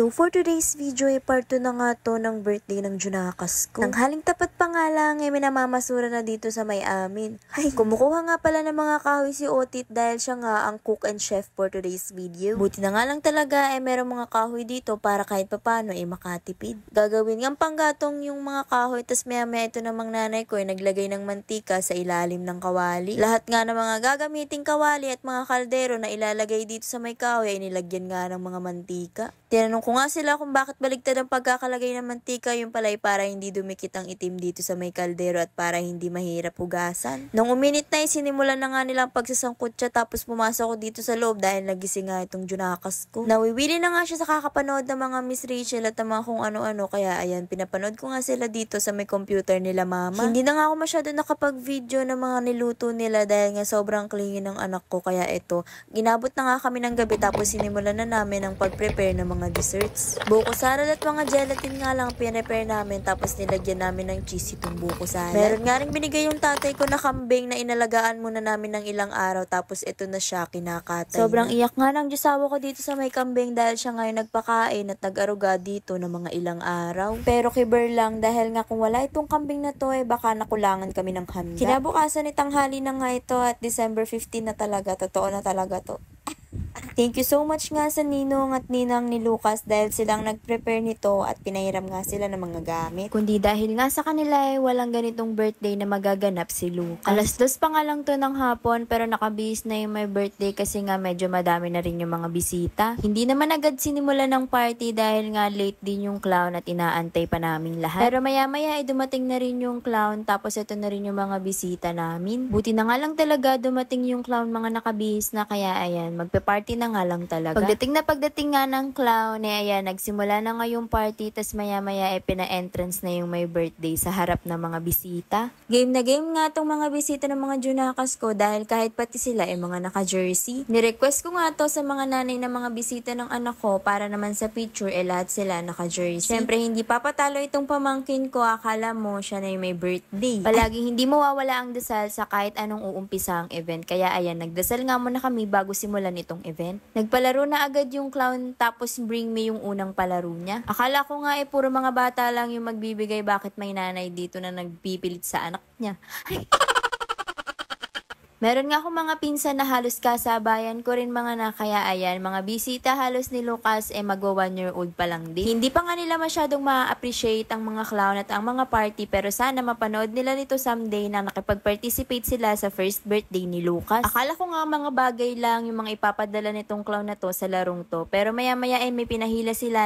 So for today's video ay part 2 na nga to ng birthday ng Junakas ko. Nanghaling tapat pa nga lang ay minamamasura na dito sa may amin. Ay, kumukuha nga pala ng mga kahoy si Otit dahil siya nga ang cook and chef for today's video. Buti na nga lang talaga ay merong mga kahoy dito para kahit papano ay makatipid. Gagawin nga panggatong yung mga kahoy, tas maya ito namang nanay ko ay naglagay ng mantika sa ilalim ng kawali. Lahat nga ng mga gagamiting kawali at mga kaldero na ilalagay dito sa may kahoy ay nilagyan nga ng mga mantika. Tinanong ko nga sila kung bakit baligtad ang pagkakalagay ng mantika, yung pala'y para hindi dumikit ang itim dito sa may kaldero at para hindi mahirap hugasan. Nung uminit na sinimulan na nga nilang pagsasangkot siya, tapos pumasok ko dito sa loob dahil nagising nga itong Junakas ko. Nawiwili na nga siya sa kakapanood ng mga Miss Rachel at mga kung ano-ano, kaya ayan, pinapanood ko nga sila dito sa may computer nila mama. Hindi na nga ako masyado nakapag-video ng mga niluto nila dahil nga sobrang clingy ng anak ko, kaya ito, ginabot na nga kami ng gabi tapos sinimulan na namin ang pag-prepare ng mga desserts. Buko salad at mga gelatin nga lang pinrepare namin, tapos nilagyan namin ng cheese itong buko salad. Meron nga rin binigay yung tatay ko na kambing na inalagaan muna namin ng ilang araw, tapos ito na siya, kinakatay. Sobrang iyak nga ng Diyosawa ko dito sa may kambing dahil siya ngayon nagpakain at nag-aruga dito ng mga ilang araw. Pero kiber lang dahil nga kung wala itong kambing na to ay baka nakulangan kami ng handa. Kinabukasan ni tanghali na nga ito at December 15 na talaga, totoo na talaga to. Thank you so much nga sa ninong at ninang ni Lucas dahil silang nag-prepare nito at pinahiram nga sila ng mga gamit. Kundi dahil nga sa kanila ay walang ganitong birthday na magaganap si Lucas. Alas 2 pa nga lang to ng hapon pero nakabihis na yung may birthday kasi nga medyo madami na rin yung mga bisita. Hindi naman agad sinimula ng party dahil nga late din yung clown at inaantay pa namin lahat. Pero maya-maya ay dumating na rin yung clown, tapos ito na rin yung mga bisita namin. Buti na nga lang talaga dumating yung clown, mga nakabihis na, kaya ayan, magpe-party na nga lang talaga. Pagdating nga ng clown, ayan, nagsimula na nga yung party, tas maya-maya pina-entrance na yung may birthday sa harap ng mga bisita. Game na game nga tong mga bisita ng mga Junakas ko dahil kahit pati sila ay mga naka-jersey. Nirequest ko nga to sa mga nanay ng mga bisita ng anak ko para naman sa picture lahat sila naka-jersey. Siyempre hindi papatalo itong pamangkin ko, akala mo siya na yung may birthday. Palaging hindi mawawala ang dasal sa kahit anong uumpisa ang event, kaya ayan, nagdasal nga muna kami bago simulan itong event. Nagpalaro na agad yung clown tapos bring me yung unang palaro niya. Akala ko nga puro mga bata lang yung magbibigay, bakit may nanay dito na nagpipilit sa anak niya. Meron nga akong mga pinsan na halos kasabayan ko rin mga na, kaya ayan, mga bisita halos ni Lucas magwa 1-year-old pa lang din. Hindi pa nga nila masyadong ma-appreciate ang mga clown at ang mga party, pero sana mapanood nila nito someday na nakipag-participate sila sa first birthday ni Lucas. Akala ko nga mga bagay lang yung mga ipapadala nitong clown na to sa larong to, pero maya-maya may pinahila sila